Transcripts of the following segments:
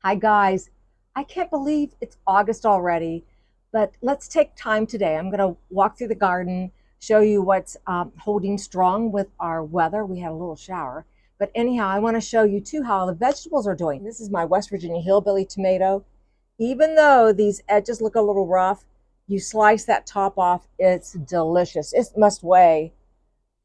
Hi guys, I can't believe it's August already, but let's take time today. I'm going to walk through the garden, show you what's holding strong with our weather. We had a little shower, but anyhow, I want to show you too how the vegetables are doing. This is my West Virginia hillbilly tomato. Even though these edges look a little rough, you slice that top off, it's delicious. It must weigh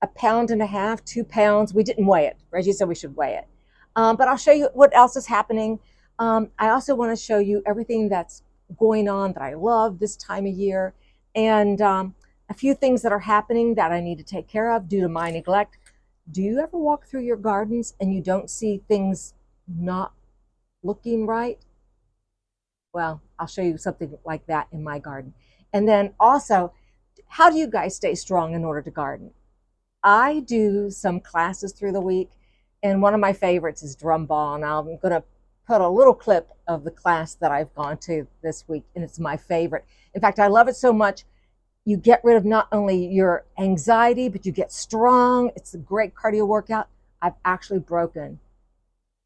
a pound and a half, 2 pounds. We didn't weigh it. Reggie said we should weigh it. But I'll show you what else is happening. I also want to show you everything that's going on that I love this time of year, and a few things that are happening that I need to take care of due to my neglect. Do you ever walk through your gardens and you don't see things not looking right? Well, I'll show you something like that in my garden. And then also, how do you guys stay strong in order to garden? I do some classes through the week, and one of my favorites is drum ball, and I'm going to put a little clip of the class that I've gone to this week, and it's my favorite. In fact, I love it so much. You get rid of not only your anxiety, but you get strong. It's a great cardio workout. I've actually broken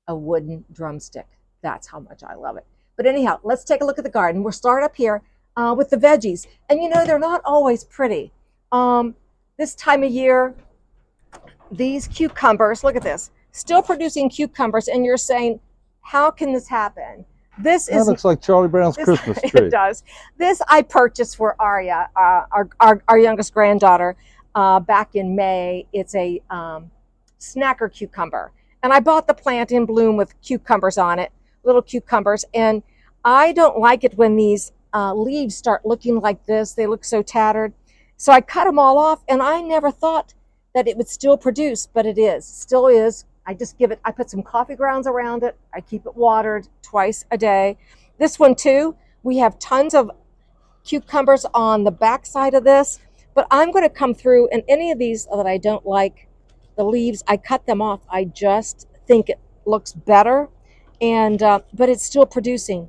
a wooden drumstick. That's how much I love it. But anyhow, let's take a look at the garden. We'll start up here with the veggies. And you know, they're not always pretty. This time of year, these cucumbers, look at this, still producing cucumbers, and you're saying, how can this happen? That looks like Charlie Brown's Christmas tree. It does. This I purchased for Aria, our youngest granddaughter, back in May. It's a snacker cucumber. And I bought the plant in bloom with cucumbers on it, little cucumbers. And I don't like it when these leaves start looking like this. They look so tattered. So I cut them all off, and I never thought that it would still produce, but it is, still is. I just give it, I put some coffee grounds around it. I keep it watered twice a day. This one too, we have tons of cucumbers on the back side of this, but I'm going to come through, and any of these that I don't like, the leaves, I cut them off. I just think it looks better, and but it's still producing.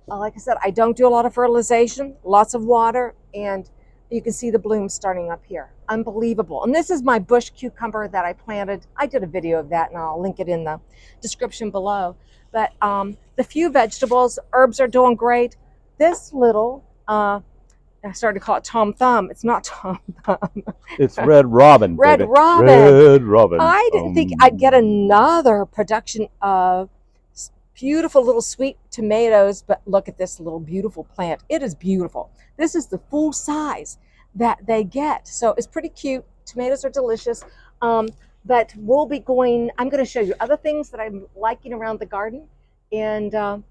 Like I said, I don't do a lot of fertilization, lots of water, and you can see the blooms starting up here. Unbelievable. And this is my bush cucumber that I planted. I did a video of that, and I'll link it in the description below. But the few vegetables, herbs are doing great. This little, I started to call it Tom Thumb. It's not Tom Thumb. It's Red Robin. Red baby. Robin. Red Robin. I didn't think I'd get another production of beautiful little sweet tomatoes, but look at this little beautiful plant. It is beautiful. This is the full size that they get. So it's pretty cute. Tomatoes are delicious. But we'll be going, I'm going to show you other things that I'm liking around the garden. And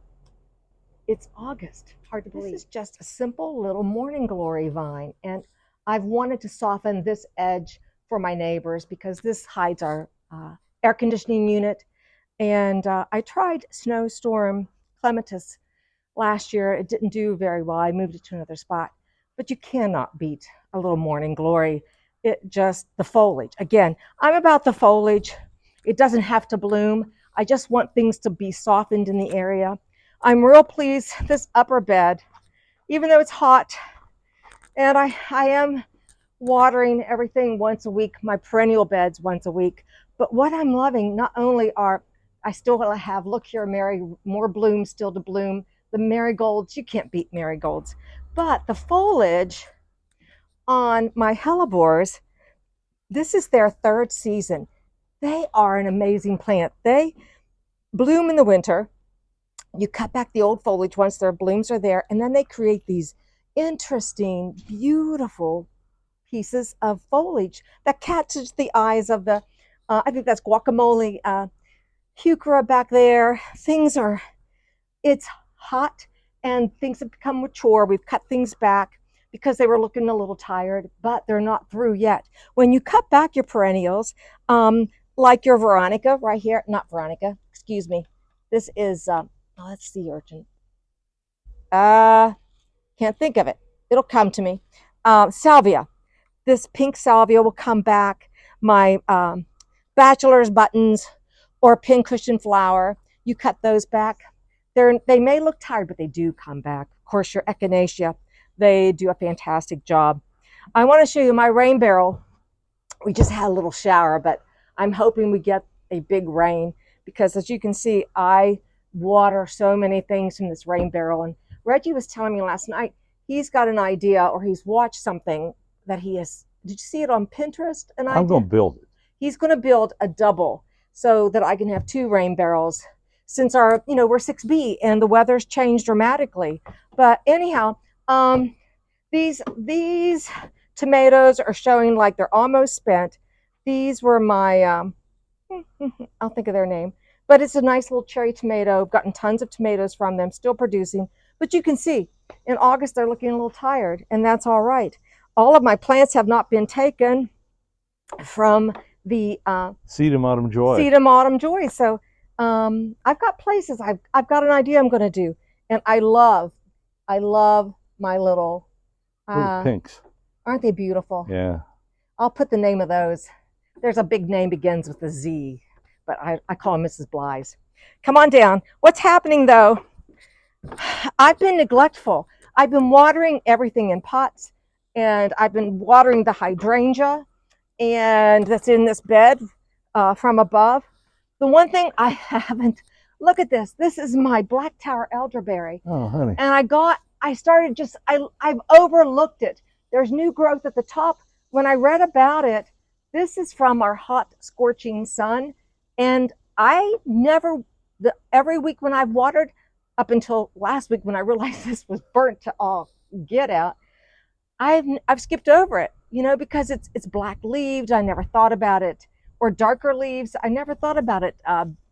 it's August. Hard to believe. This is just a simple little morning glory vine. And I've wanted to soften this edge for my neighbors because this hides our air conditioning unit. And I tried Snowstorm Clematis last year. It didn't do very well. I moved it to another spot. But you cannot beat a little morning glory. It just, the foliage. Again, I'm about the foliage. It doesn't have to bloom. I just want things to be softened in the area. I'm real pleased this upper bed, even though it's hot, and I am watering everything once a week, my perennial beds once a week. But what I'm loving, not only are I still have, look here, Mary, more blooms still to bloom. The marigolds, you can't beat marigolds. But the foliage on my hellebores, this is their third season. They are an amazing plant. They bloom in the winter. You cut back the old foliage once their blooms are there, and then they create these interesting, beautiful pieces of foliage that catches the eyes of the, I think that's guacamole, heuchera back there. Things are, it's hot and things have become mature. We've cut things back because they were looking a little tired, but they're not through yet. When you cut back your perennials, like your Veronica right here, not Veronica, excuse me. This is, let's see, urchin. Can't think of it. It'll come to me. Salvia. This pink salvia will come back. My bachelor's buttons, or pincushion flower, you cut those back. They may look tired, but they do come back. Of course, your echinacea, they do a fantastic job. I want to show you my rain barrel. We just had a little shower, but I'm hoping we get a big rain because, as you can see, I water so many things from this rain barrel. And Reggie was telling me last night, he's got an idea, or he's watched something that he has. Did you see it on Pinterest? I'm going to build it. He's going to build a double so that I can have 2 rain barrels, since we're 6B and the weather's changed dramatically. But anyhow, these tomatoes are showing like they're almost spent. These were my, I'll think of their name, but it's a nice little cherry tomato. I've gotten tons of tomatoes from them, still producing. But you can see in August they're looking a little tired, and that's all right. All of my plants have not been taken from the Seed of Autumn Joy. Seed of Autumn Joy. So I've got places. I've got an idea I'm going to do, and I love my little pinks. Aren't they beautiful? Yeah. I'll put the name of those. There's a big name begins with a Z, but I call them Mrs. Bly's. Come on down. What's happening though? I've been neglectful. I've been watering everything in pots, and I've been watering the hydrangea, and that's in this bed from above. The one thing I haven't, look at this. This is my Black Tower elderberry. Oh, honey. And I've overlooked it. There's new growth at the top. When I read about it, this is from our hot, scorching sun. And every week when I've watered, up until last week when I realized this was burnt to all get out, I've skipped over it, because it's black leaved. I never thought about it. Or darker leaves. I never thought about it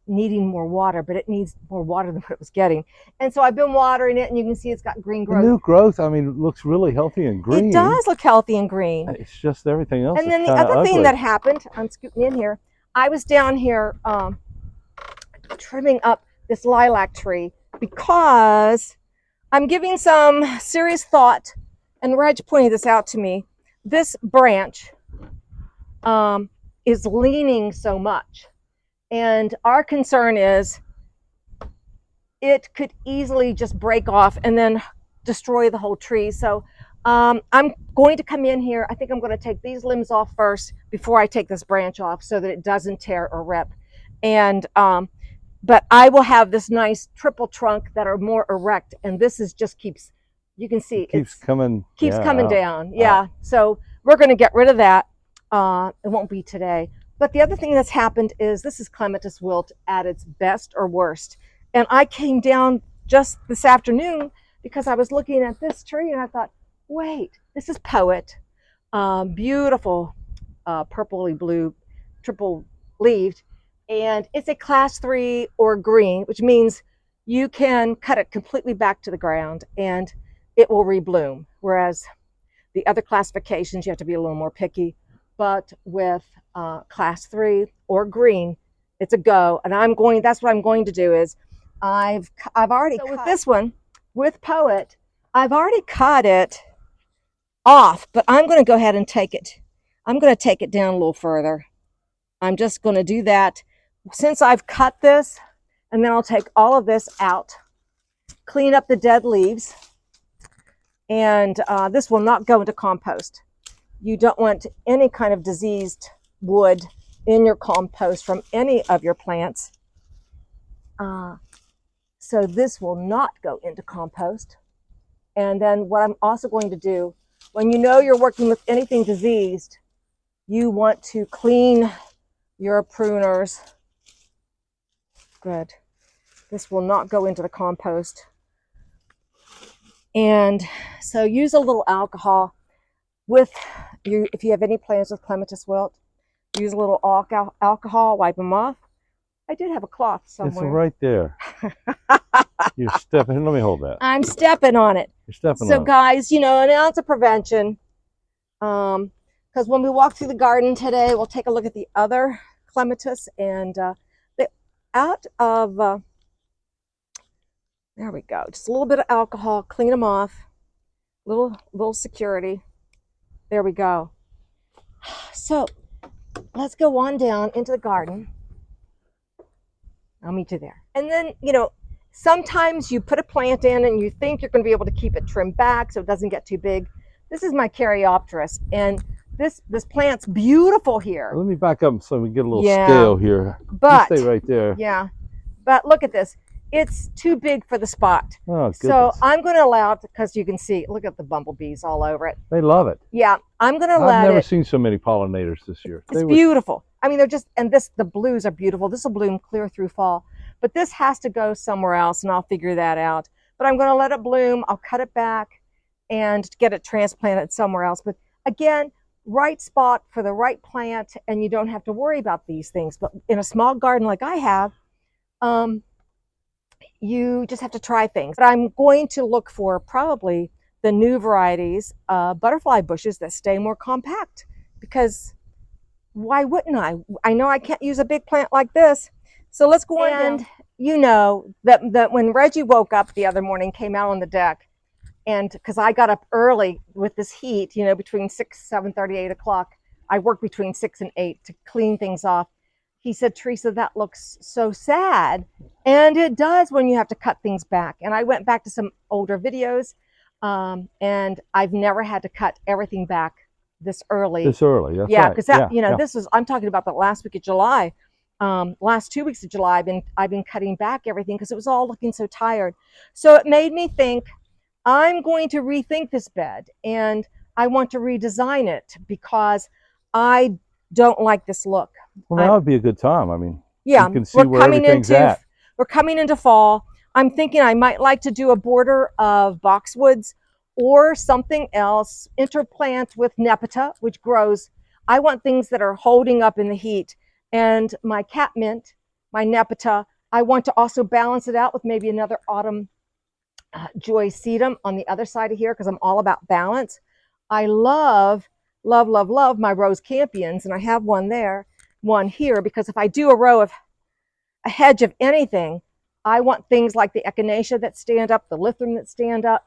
needing more water, but it needs more water than what it was getting. And so I've been watering it, and you can see it's got green growth. The new growth, I mean, it looks really healthy and green. It does look healthy and green. It's just everything else. And then the other thing that happened, I'm scooting in here, I was down here trimming up this lilac tree because I'm giving some serious thought, and Reg pointed this out to me. This branch is leaning so much, and our concern is it could easily just break off and then destroy the whole tree. So I'm going to come in here. I think I'm going to take these limbs off first before I take this branch off, so that it doesn't tear or rip. And but I will have this nice triple trunk that are more erect, and this is just keeps, you can see it keeps coming down. Yeah. So we're going to get rid of that. It won't be today. But the other thing that's happened is this is clematis wilt at its best or worst. And I came down just this afternoon because I was looking at this tree, and I thought, wait, this is Poet. Beautiful purpley blue, triple leaved. And it's a class 3 or green, which means you can cut it completely back to the ground and it will rebloom. Whereas the other classifications, you have to be a little more picky. But with class 3 or green, it's a go. And that's what I'm going to do is I've already cut. With this one, with Poet, I've already cut it off, but I'm going to go ahead and take it. I'm going to take it down a little further. I'm just going to do that since I've cut this, and then I'll take all of this out, clean up the dead leaves, and this will not go into compost. You don't want any kind of diseased wood in your compost from any of your plants. So this will not go into compost. And then what I'm also going to do, when you know you're working with anything diseased, you want to clean your pruners. Good. This will not go into the compost. And so use a little alcohol if you have any plants with clematis wilt. Use a little alcohol, wipe them off. I did have a cloth somewhere. It's right there. You're stepping. Let me hold that. I'm stepping on it. You're stepping on it. So guys, an ounce of prevention. Because when we walk through the garden today, we'll take a look at the other clematis, and there we go. Just a little bit of alcohol, clean them off. Little security. There we go. So let's go on down into the garden. I'll meet you there. And then, sometimes you put a plant in and you think you're going to be able to keep it trimmed back so it doesn't get too big. This is my Caryopteris, and this plant's beautiful here. Let me back up so we get a little scale here. But you stay right there. Yeah. But look at this. it's too big for the spot. Oh, goodness. So I'm going to allow it, because you can see, look at the bumblebees all over it. They love it. Yeah, I'm going to let I've never it. seen so many pollinators this year. It's beautiful. I mean, they're just, and the blues are beautiful. This will bloom clear through fall, but this has to go somewhere else, and I'll figure that out. But I'm going to let it bloom. I'll cut it back and get it transplanted somewhere else. But again, right spot for the right plant, and you don't have to worry about these things. But in a small garden like I have, you just have to try things. But I'm going to look for probably the new varieties of butterfly bushes that stay more compact, because why wouldn't I? I know I can't use a big plant like this. So let's go on. And you know that when Reggie woke up the other morning, came out on the deck, and because I got up early with this heat, you know, between 6, 7:30, 8 o'clock, I work between 6 and 8 to clean things off. He said, Teresa, that looks so sad. And it does when you have to cut things back. And I went back to some older videos, and I've never had to cut everything back this early. This early, that's yeah, right. because that, you know, this was, I'm talking about the last week of July. Last 2 weeks of July, I've been cutting back everything because it was all looking so tired. So it made me think, I'm going to rethink this bed, and I want to redesign it because I don't like this look. Well, now would be a good time. I mean, yeah, you can see where everything's at. We're coming into fall. I'm thinking I might like to do a border of boxwoods or something else, interplant with nepeta, which grows. I want things that are holding up in the heat. And my catmint, my nepeta, I want to also balance it out with maybe another autumn joy sedum on the other side of here, because I'm all about balance. I love, love, love, love my rose campions, and I have one there, one here, because if I do a hedge of anything, I want things like the echinacea that stand up, the lythrum that stand up.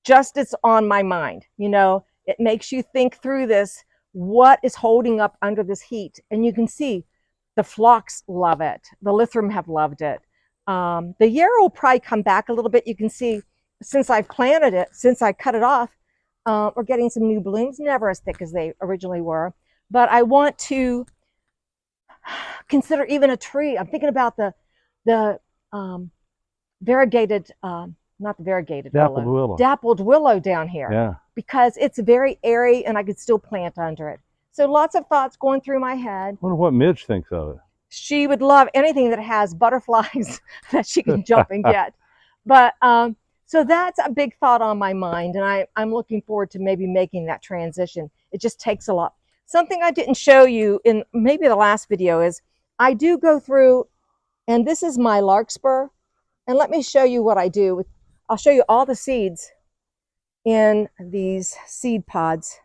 Just it's on my mind, you know, it makes you think through this, what is holding up under this heat. And you can see the phlox love it, the lythrum have loved it. The yarrow will probably come back a little bit. You can see since I've planted it, since I cut it off, we're getting some new blooms, never as thick as they originally were. But I want to consider even a tree. I'm thinking about the variegated, not the variegated willow, dappled willow down here. Yeah. Because it's very airy and I could still plant under it. So lots of thoughts going through my head. I wonder what Midge thinks of it. She would love anything that has butterflies that she can jump and get. But so that's a big thought on my mind, and I'm looking forward to maybe making that transition. It just takes a lot. Something I didn't show you in maybe the last video is I do go through, and this is my larkspur, and let me show you what I do. I'll show you all the seeds in these seed pods.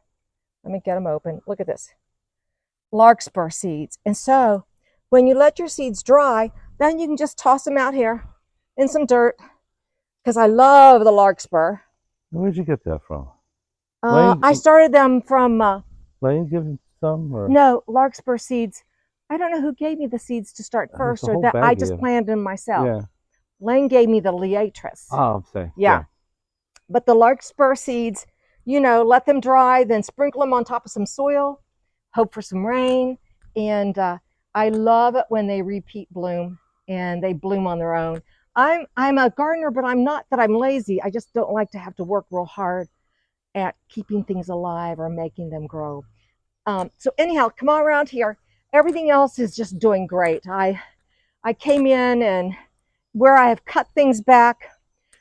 Let me get them open. Look at this. Larkspur seeds. And so when you let your seeds dry, then you can just toss them out here in some dirt, because I love the larkspur. Where'd you get that from? I started them from... Lane give him some? Or? No, larkspur seeds. I don't know who gave me the seeds to start first, or that I just planted them myself. Yeah. Lane gave me the liatris. Oh, I'm saying. Yeah. But the larkspur seeds, you know, let them dry, then sprinkle them on top of some soil, hope for some rain. And I love it when they repeat bloom and they bloom on their own. I'm a gardener, but I'm not that I'm lazy. I just don't like to have to work real hard at keeping things alive or making them grow. So anyhow, come on around here. Everything else is just doing great. I came in, and where I have cut things back,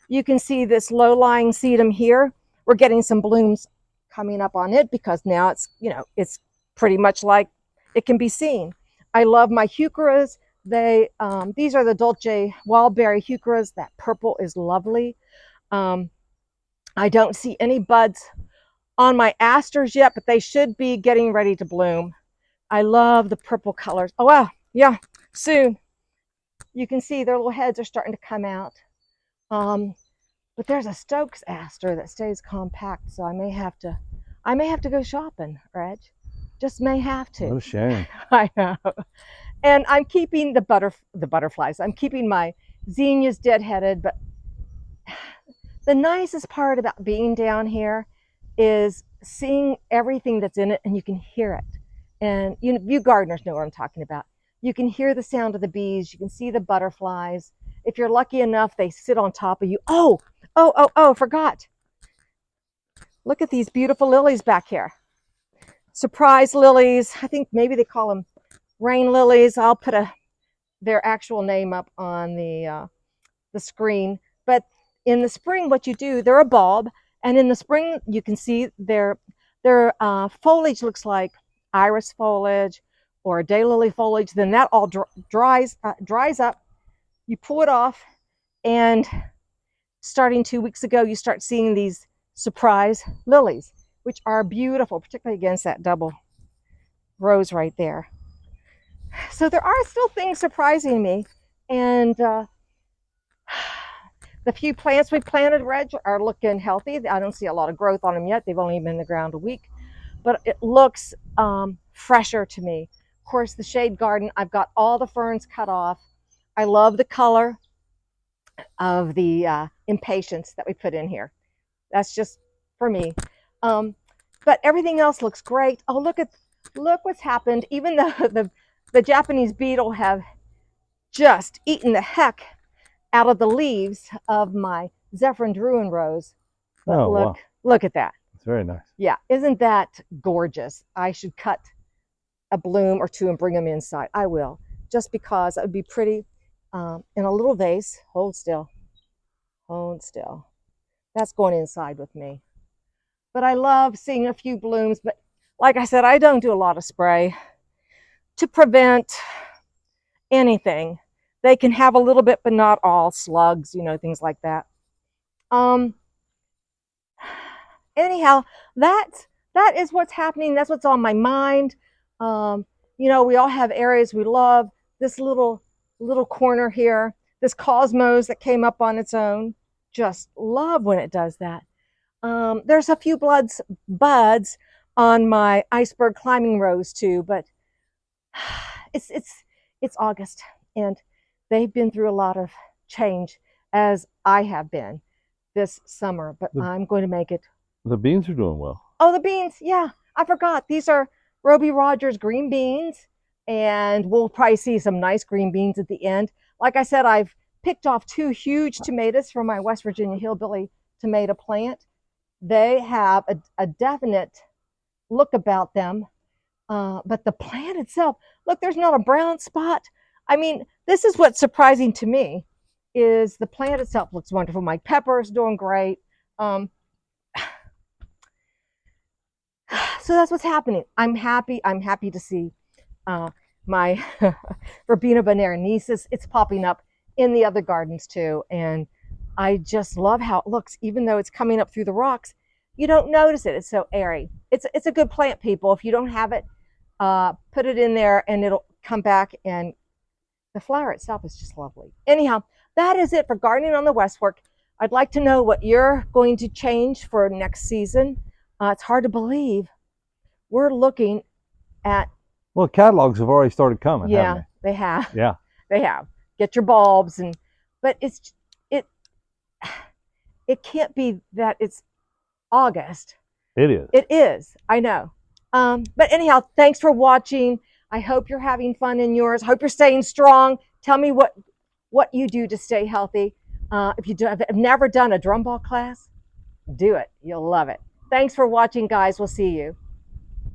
you can see this low-lying sedum here. We're getting some blooms coming up on it because now it's, you know, it's pretty much like it can be seen. I love my heucheras. These are the Dolce Wildberry heucheras. That purple is lovely. I don't see any buds on my asters yet, but they should be getting ready to bloom. I love the purple colors. Oh, wow. Yeah, soon. You can see their little heads are starting to come out. But there's a Stokes aster that stays compact, so I may have to go shopping, Reg. Just may have to. What a shame. I know. And I'm keeping the butterflies. I'm keeping my zinnias deadheaded, but the nicest part about being down here is seeing everything that's in it, and you can hear it. And you gardeners know what I'm talking about. You can hear the sound of the bees, you can see the butterflies, If you're lucky enough, they sit on top of you. Forgot. Look at these beautiful lilies back here. Surprise lilies. I think maybe they call them rain lilies. I'll put their actual name up on the screen. But in the spring, what you do, they're a bulb, and in the spring you can see their foliage looks like iris foliage or daylily foliage. Then that all dries up. You pull it off, and starting 2 weeks ago, you start seeing these surprise lilies, which are beautiful, particularly against that double rose right there. So there are still things surprising me, and the few plants we planted, Reg, are looking healthy. I don't see a lot of growth on them yet. They've only been in the ground a week, but it looks fresher to me. Of course, the shade garden, I've got all the ferns cut off. I love the color of the impatiens that we put in here. That's just for me. But everything else looks great. Oh, look what's happened. Even though the Japanese beetle have just eaten the heck out of the leaves of my Zephyrin Druin rose. But Oh, wow. Look at that. It's very nice. Yeah, isn't that gorgeous? I should cut a bloom or two and bring them inside. I will, just because it would be pretty in a little vase. Hold still. Hold still. That's going inside with me. But I love seeing a few blooms. But like I said, I don't do a lot of spray to prevent anything. They can have a little bit, but not all. Slugs, things like that. Anyhow, that is what's happening. That's what's on my mind. We all have areas we love. This little corner here, this cosmos that came up on its own. Just love when it does that. There's a few buds on my iceberg climbing rose too, but it's August, and they've been through a lot of change, as I have been this summer, but I'm going to make it. The beans are doing well. Oh, the beans. Yeah, I forgot. These are Roby Rogers green beans, and we'll probably see some nice green beans at the end. Like I said, I've picked off 2 huge tomatoes from my West Virginia hillbilly tomato plant. They have a definite look about them, but the plant itself, look, there's not a brown spot. I mean, this is what's surprising to me, is the plant itself looks wonderful. My pepper's doing great. So that's what's happening. I'm happy to see my Verbena bonariensis. It's popping up in the other gardens too, and I just love how it looks. Even though it's coming up through the rocks, you don't notice it. It's so airy. It's a good plant, people. If you don't have it, put it in there and it'll come back, and the flower itself is just lovely. Anyhow, that is it for gardening on the West Fork. I'd like to know what you're going to change for next season. It's hard to believe. We're looking at... Well, catalogs have already started coming. Yeah, they have. Yeah. They have. Get your bulbs, but it can't be that it's August. It is. It is. I know. But anyhow, thanks for watching. I hope you're having fun in yours. I hope you're staying strong. Tell me what you do to stay healthy. If you have never done a drum ball class, do it. You'll love it. Thanks for watching, guys. We'll see you.